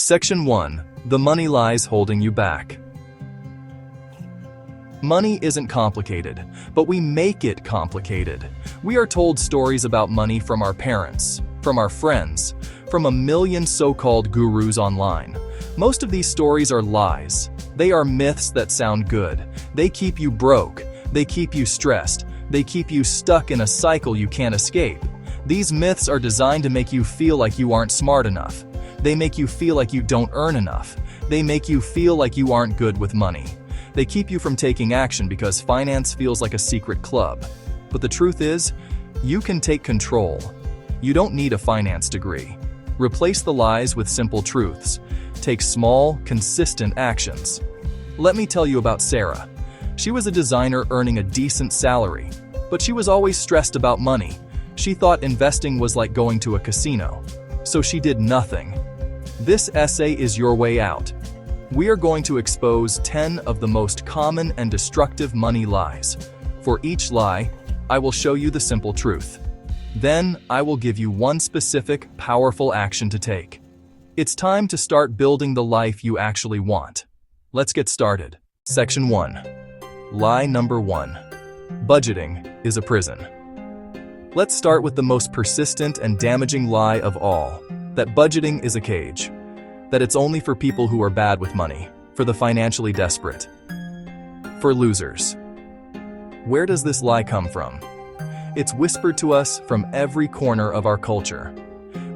Section 1. The money lies holding you back. Money isn't complicated, but we make it complicated. We are told stories about money from our parents, from our friends, from a million so-called gurus online. Most of these stories are lies. They are myths that sound good. They keep you broke. They keep you stressed. They keep you stuck in a cycle you can't escape. These myths are designed to make you feel like you aren't smart enough. They make you feel like you don't earn enough. They make you feel like you aren't good with money. They keep you from taking action because finance feels like a secret club. But the truth is, you can take control. You don't need a finance degree. Replace the lies with simple truths. Take small, consistent actions. Let me tell you about Sarah. She was a designer earning a decent salary, but she was always stressed about money. She thought investing was like going to a casino, so she did nothing. This essay is your way out. We are going to expose 10 of the most common and destructive money lies. For each lie, I will show you the simple truth. Then, I will give you one specific, powerful action to take. It's time to start building the life you actually want. Let's get started. Section 1. Lie number 1. Budgeting is a prison. Let's start with the most persistent and damaging lie of all, that budgeting is a cage. That it's only for people who are bad with money, for the financially desperate, for losers. Where does this lie come from? It's whispered to us from every corner of our culture.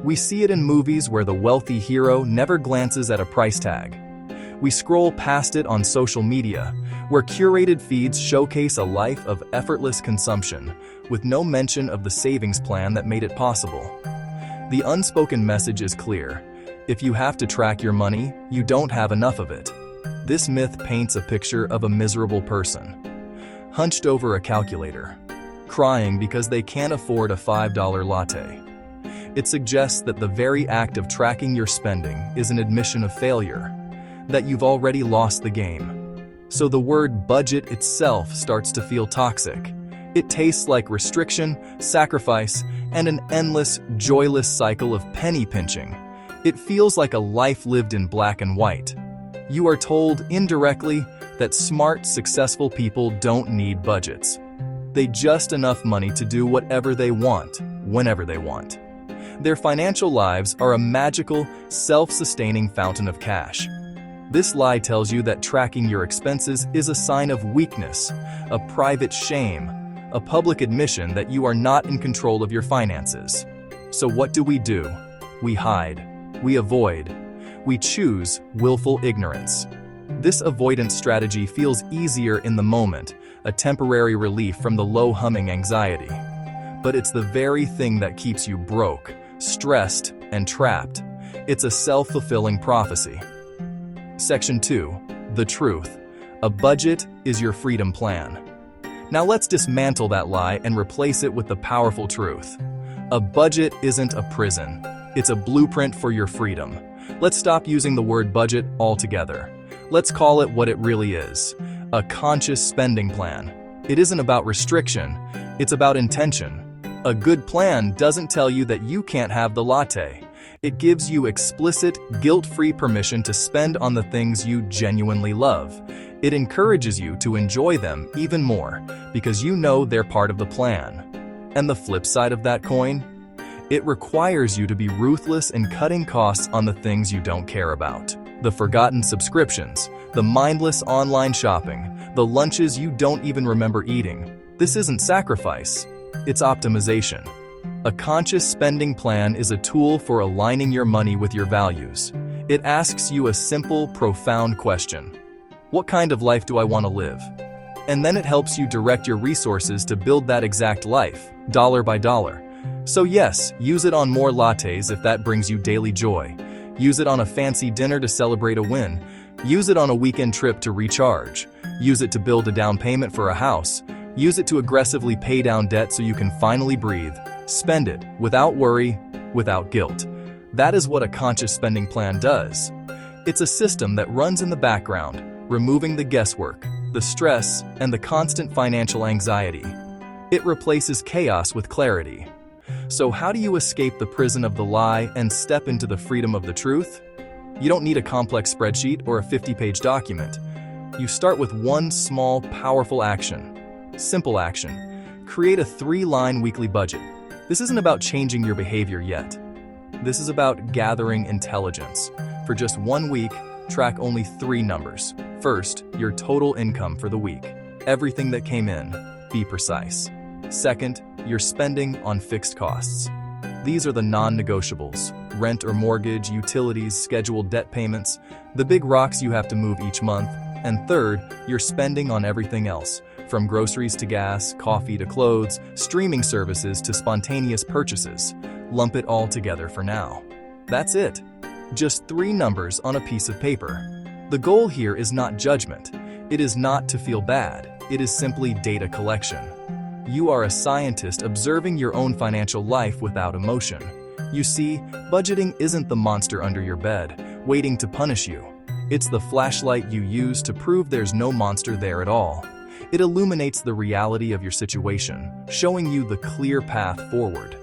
We see it in movies where the wealthy hero never glances at a price tag. We scroll past it on social media, where curated feeds showcase a life of effortless consumption, with no mention of the savings plan that made it possible. The unspoken message is clear. If you have to track your money, you don't have enough of it. This myth paints a picture of a miserable person, hunched over a calculator, crying because they can't afford a $5 latte. It suggests that the very act of tracking your spending is an admission of failure, that you've already lost the game. So the word budget itself starts to feel toxic. It tastes like restriction, sacrifice, and an endless, joyless cycle of penny pinching. It feels like a life lived in black and white. You are told indirectly that smart, successful people don't need budgets. They just enough money to do whatever they want, whenever they want. Their financial lives are a magical, self-sustaining fountain of cash. This lie tells you that tracking your expenses is a sign of weakness, a private shame, a public admission that you are not in control of your finances. So what do? We hide. We avoid. We choose willful ignorance. This avoidance strategy feels easier in the moment, a temporary relief from the low-humming anxiety. But it's the very thing that keeps you broke, stressed, and trapped. It's a self-fulfilling prophecy. Section 2. The truth. A budget is your freedom plan. Now let's dismantle that lie and replace it with the powerful truth. A budget isn't a prison. It's a blueprint for your freedom. Let's stop using the word budget altogether. Let's call it what it really is. A conscious spending plan. It isn't about restriction. It's about intention. A good plan doesn't tell you that you can't have the latte. It gives you explicit, guilt-free permission to spend on the things you genuinely love. It encourages you to enjoy them even more because you know they're part of the plan. And the flip side of that coin? It requires you to be ruthless in cutting costs on the things you don't care about. The forgotten subscriptions, the mindless online shopping, the lunches you don't even remember eating. This isn't sacrifice, it's optimization. A conscious spending plan is a tool for aligning your money with your values. It asks you a simple, profound question. What kind of life do I want to live? And then it helps you direct your resources to build that exact life, dollar by dollar. So yes, use it on more lattes if that brings you daily joy. Use it on a fancy dinner to celebrate a win. Use it on a weekend trip to recharge. Use it to build a down payment for a house. Use it to aggressively pay down debt so you can finally breathe. Spend it without worry, without guilt. That is what a conscious spending plan does. It's a system that runs in the background, removing the guesswork, the stress, and the constant financial anxiety. It replaces chaos with clarity. So how do you escape the prison of the lie and step into the freedom of the truth? You don't need a complex spreadsheet or a 50-page document. You start with one small, powerful action. Simple action. Create a 3-line weekly budget. This isn't about changing your behavior yet. This is about gathering intelligence. For just 1 week, track only 3 numbers. First, your total income for the week. Everything that came in. Be precise. Second, your spending on fixed costs. These are the non-negotiables: rent or mortgage, utilities, scheduled debt payments, the big rocks you have to move each month. And third, your spending on everything else, from groceries to gas, coffee to clothes, streaming services to spontaneous purchases. Lump it all together for now. That's it. Just 3 numbers on a piece of paper. The goal here is not judgment. It is not to feel bad. It is simply data collection. You are a scientist observing your own financial life without emotion. You see, budgeting isn't the monster under your bed, waiting to punish you. It's the flashlight you use to prove there's no monster there at all. It illuminates the reality of your situation, showing you the clear path forward.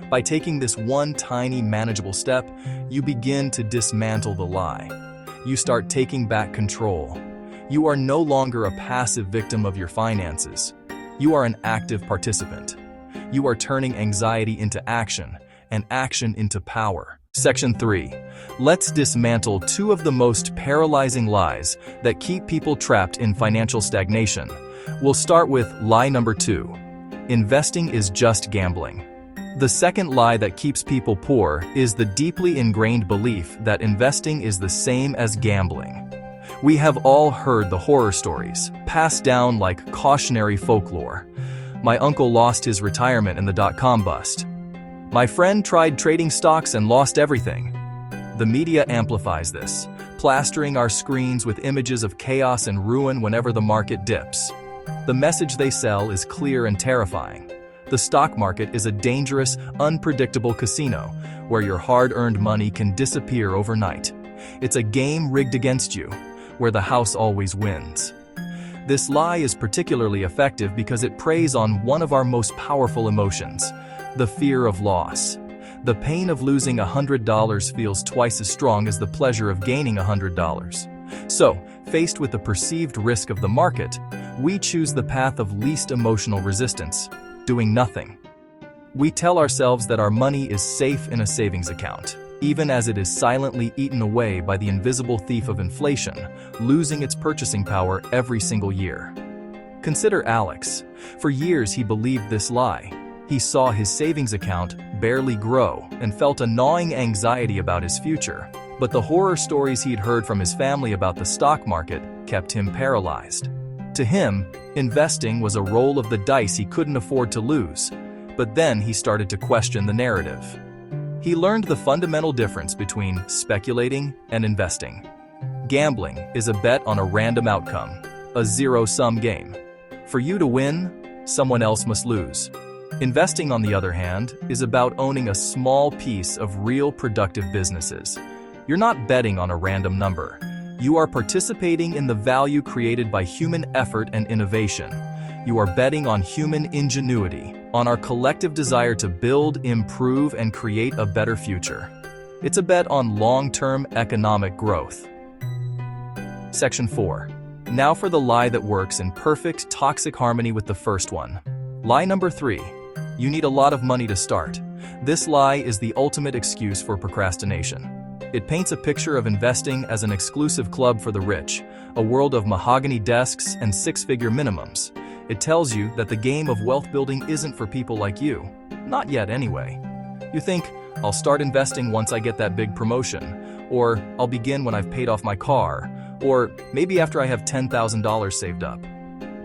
By taking this one tiny, manageable step, you begin to dismantle the lie. You start taking back control. You are no longer a passive victim of your finances. You are an active participant. You are turning anxiety into action, and action into power. Section 3. Let's dismantle 2 of the most paralyzing lies that keep people trapped in financial stagnation. We'll start with lie number 2. Investing is just gambling. The second lie that keeps people poor is the deeply ingrained belief that investing is the same as gambling. We have all heard the horror stories, passed down like cautionary folklore. My uncle lost his retirement in the dot-com bust. My friend tried trading stocks and lost everything. The media amplifies this, plastering our screens with images of chaos and ruin whenever the market dips. The message they sell is clear and terrifying. The stock market is a dangerous, unpredictable casino where your hard-earned money can disappear overnight. It's a game rigged against you, where the house always wins. This lie is particularly effective because it preys on one of our most powerful emotions: the fear of loss. The pain of losing $100 feels twice as strong as the pleasure of gaining $100. So, faced with the perceived risk of the market, we choose the path of least emotional resistance, doing nothing. We tell ourselves that our money is safe in a savings account, even as it is silently eaten away by the invisible thief of inflation, losing its purchasing power every single year. Consider Alex. For years he believed this lie. He saw his savings account barely grow and felt a gnawing anxiety about his future. But the horror stories he'd heard from his family about the stock market kept him paralyzed. To him, investing was a roll of the dice he couldn't afford to lose. But then he started to question the narrative. He learned the fundamental difference between speculating and investing. Gambling is a bet on a random outcome, a zero-sum game. For you to win, someone else must lose. Investing, on the other hand, is about owning a small piece of real productive businesses. You're not betting on a random number. You are participating in the value created by human effort and innovation. You are betting on human ingenuity, on our collective desire to build, improve, and create a better future. It's a bet on long-term economic growth. Section 4. Now for the lie that works in perfect, toxic harmony with the first one. Lie number 3. You need a lot of money to start. This lie is the ultimate excuse for procrastination. It paints a picture of investing as an exclusive club for the rich, a world of mahogany desks and 6-figure minimums. It tells you that the game of wealth building isn't for people like you. Not yet, anyway. You think, I'll start investing once I get that big promotion, or I'll begin when I've paid off my car, or maybe after I have $10,000 saved up.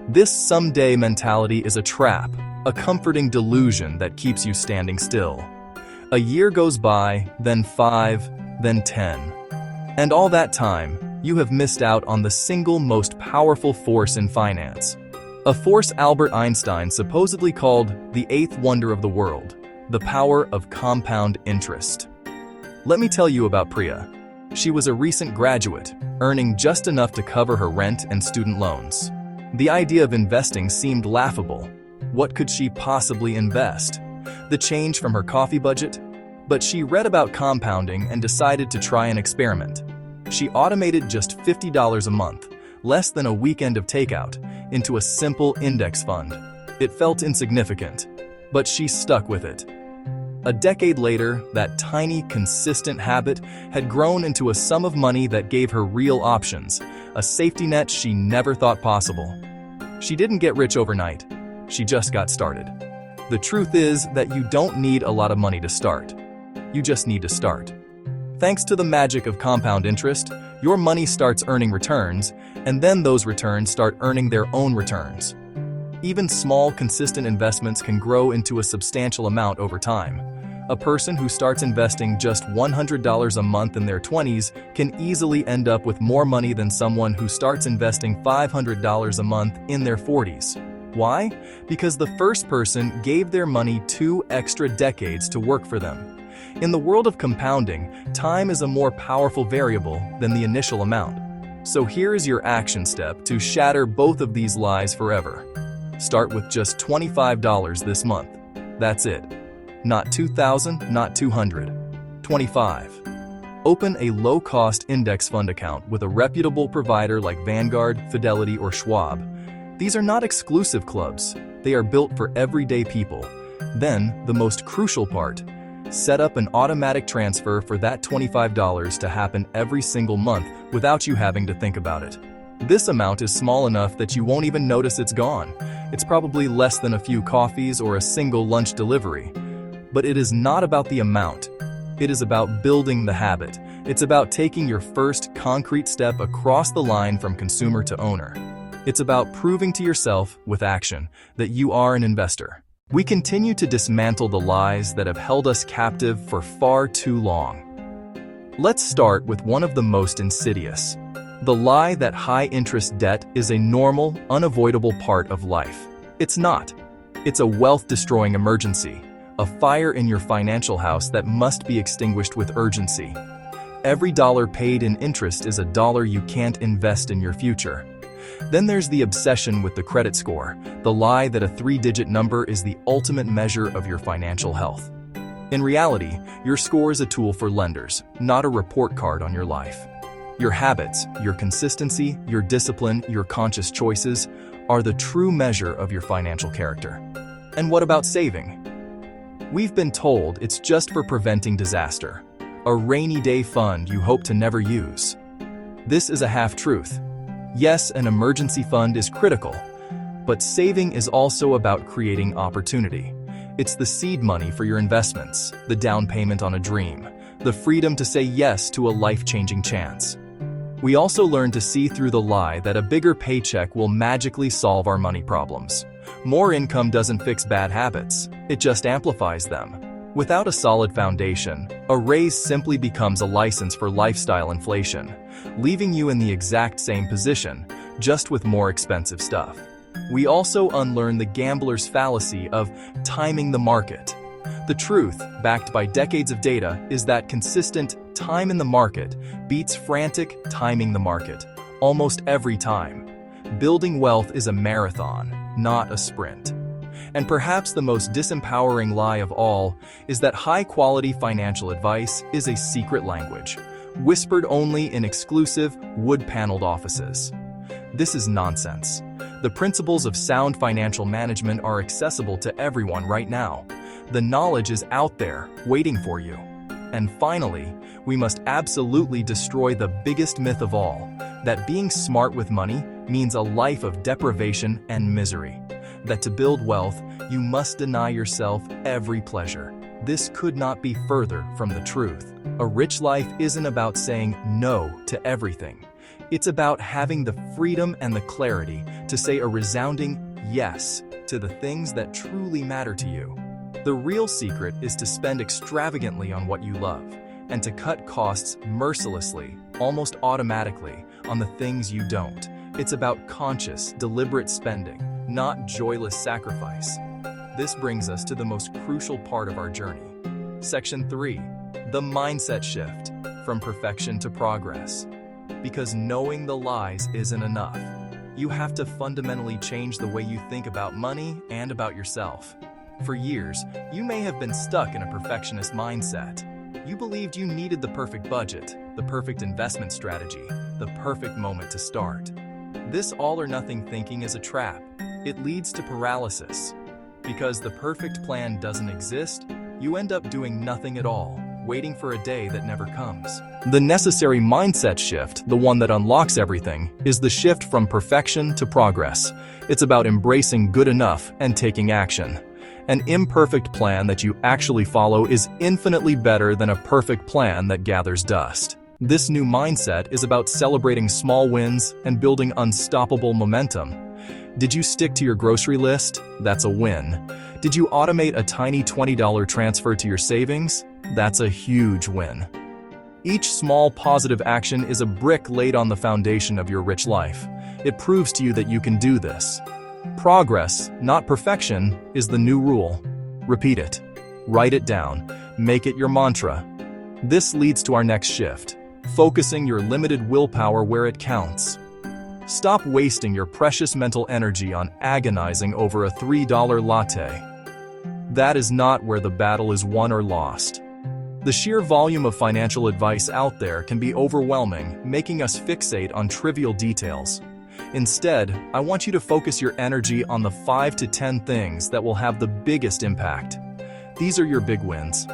This someday mentality is a trap, a comforting delusion that keeps you standing still. A year goes by, then 5, then 10. And all that time, you have missed out on the single most powerful force in finance. A force Albert Einstein supposedly called the 8th wonder of the world, the power of compound interest. Let me tell you about Priya. She was a recent graduate, earning just enough to cover her rent and student loans. The idea of investing seemed laughable. What could she possibly invest? The change from her coffee budget? But she read about compounding and decided to try an experiment. She automated just $50 a month, less than a weekend of takeout, into a simple index fund. It felt insignificant, but she stuck with it. A decade later, that tiny, consistent habit had grown into a sum of money that gave her real options, a safety net she never thought possible. She didn't get rich overnight. She just got started. The truth is that you don't need a lot of money to start. You just need to start. Thanks to the magic of compound interest, your money starts earning returns, and then those returns start earning their own returns. Even small, consistent investments can grow into a substantial amount over time. A person who starts investing just $100 a month in their 20s can easily end up with more money than someone who starts investing $500 a month in their 40s. Why? Because the first person gave their money 2 extra decades to work for them. In the world of compounding, time is a more powerful variable than the initial amount. So here is your action step to shatter both of these lies forever. Start with just $25 this month. That's it. Not $2,000, not $200. $25. Open a low-cost index fund account with a reputable provider like Vanguard, Fidelity, or Schwab. These are not exclusive clubs. They are built for everyday people. Then, the most crucial part, set up an automatic transfer for that $25 to happen every single month without you having to think about it. This amount is small enough that you won't even notice it's gone. It's probably less than a few coffees or a single lunch delivery. But it is not about the amount. It is about building the habit. It's about taking your first concrete step across the line from consumer to owner. It's about proving to yourself, with action, that you are an investor. We continue to dismantle the lies that have held us captive for far too long. Let's start with one of the most insidious. The lie that high-interest debt is a normal, unavoidable part of life. It's not. It's a wealth-destroying emergency, a fire in your financial house that must be extinguished with urgency. Every dollar paid in interest is a dollar you can't invest in your future. Then there's the obsession with the credit score, the lie that a 3-digit number is the ultimate measure of your financial health. In reality, your score is a tool for lenders, not a report card on your life. Your habits, your consistency, your discipline, your conscious choices are the true measure of your financial character. And what about saving? We've been told it's just for preventing disaster, a rainy day fund you hope to never use. This is a half-truth. Yes, an emergency fund is critical, but saving is also about creating opportunity. It's the seed money for your investments, the down payment on a dream, the freedom to say yes to a life-changing chance. We also learn to see through the lie that a bigger paycheck will magically solve our money problems. More income doesn't fix bad habits, it just amplifies them. Without a solid foundation, a raise simply becomes a license for lifestyle inflation, leaving you in the exact same position, just with more expensive stuff. We also unlearn the gambler's fallacy of timing the market. The truth, backed by decades of data, is that consistent time in the market beats frantic timing the market, almost every time. Building wealth is a marathon, not a sprint. And perhaps the most disempowering lie of all is that high-quality financial advice is a secret language, whispered only in exclusive, wood-paneled offices. This is nonsense. The principles of sound financial management are accessible to everyone right now. The knowledge is out there, waiting for you. And finally, we must absolutely destroy the biggest myth of all, that being smart with money means a life of deprivation and misery. That to build wealth, you must deny yourself every pleasure. This could not be further from the truth. A rich life isn't about saying no to everything. It's about having the freedom and the clarity to say a resounding yes to the things that truly matter to you. The real secret is to spend extravagantly on what you love, and to cut costs mercilessly, almost automatically, on the things you don't. It's about conscious, deliberate spending, not joyless sacrifice. This brings us to the most crucial part of our journey. Section 3, the mindset shift, from perfection to progress. Because knowing the lies isn't enough. You have to fundamentally change the way you think about money and about yourself. For years, you may have been stuck in a perfectionist mindset. You believed you needed the perfect budget, the perfect investment strategy, the perfect moment to start. This all-or-nothing thinking is a trap. It leads to paralysis. Because the perfect plan doesn't exist, you end up doing nothing at all, waiting for a day that never comes. The necessary mindset shift, the one that unlocks everything, is the shift from perfection to progress. It's about embracing good enough and taking action. An imperfect plan that you actually follow is infinitely better than a perfect plan that gathers dust. This new mindset is about celebrating small wins and building unstoppable momentum. Did you stick to your grocery list? That's a win. Did you automate a tiny $20 transfer to your savings? That's a huge win. Each small positive action is a brick laid on the foundation of your rich life. It proves to you that you can do this. Progress, not perfection, is the new rule. Repeat it. Write it down. Make it your mantra. This leads to our next shift, focusing your limited willpower where it counts. Stop wasting your precious mental energy on agonizing over a $3 latte. That is not where the battle is won or lost. The sheer volume of financial advice out there can be overwhelming, making us fixate on trivial details. Instead, I want you to focus your energy on the 5 to 10 things that will have the biggest impact. These are your big wins.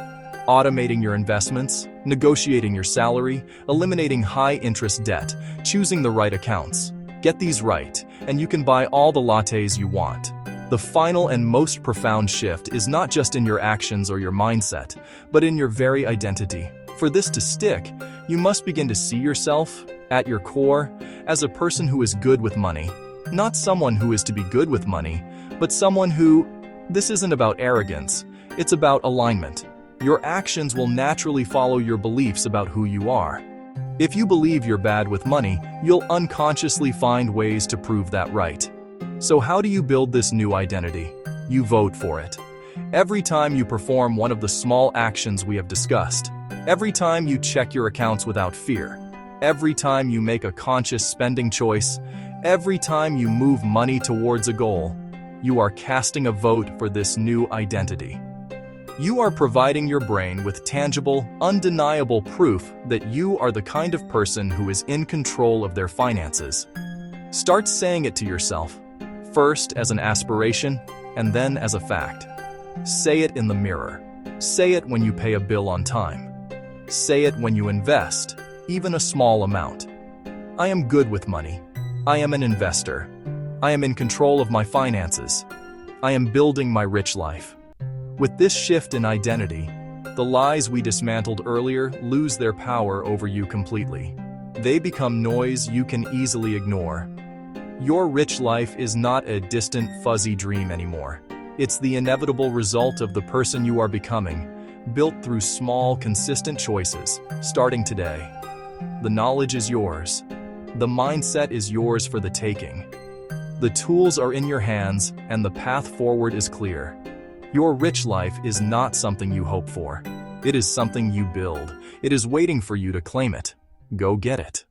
Automating your investments, negotiating your salary, eliminating high-interest debt, choosing the right accounts. Get these right, and you can buy all the lattes you want. The final and most profound shift is not just in your actions or your mindset, but in your very identity. For this to stick, you must begin to see yourself, at your core, as a person who is good with money. Not someone who is to be good with money, but someone who... This isn't about arrogance, it's about alignment. Your actions will naturally follow your beliefs about who you are. If you believe you're bad with money, you'll unconsciously find ways to prove that right. So how do you build this new identity? You vote for it. Every time you perform one of the small actions we have discussed, every time you check your accounts without fear, every time you make a conscious spending choice, every time you move money towards a goal, you are casting a vote for this new identity. You are providing your brain with tangible, undeniable proof that you are the kind of person who is in control of their finances. Start saying it to yourself, first as an aspiration and then as a fact. Say it in the mirror. Say it when you pay a bill on time. Say it when you invest, even a small amount. I am good with money. I am an investor. I am in control of my finances. I am building my rich life. With this shift in identity, the lies we dismantled earlier lose their power over you completely. They become noise you can easily ignore. Your rich life is not a distant, fuzzy dream anymore. It's the inevitable result of the person you are becoming, built through small, consistent choices, starting today. The knowledge is yours. The mindset is yours for the taking. The tools are in your hands, and the path forward is clear. Your rich life is not something you hope for. It is something you build. It is waiting for you to claim it. Go get it.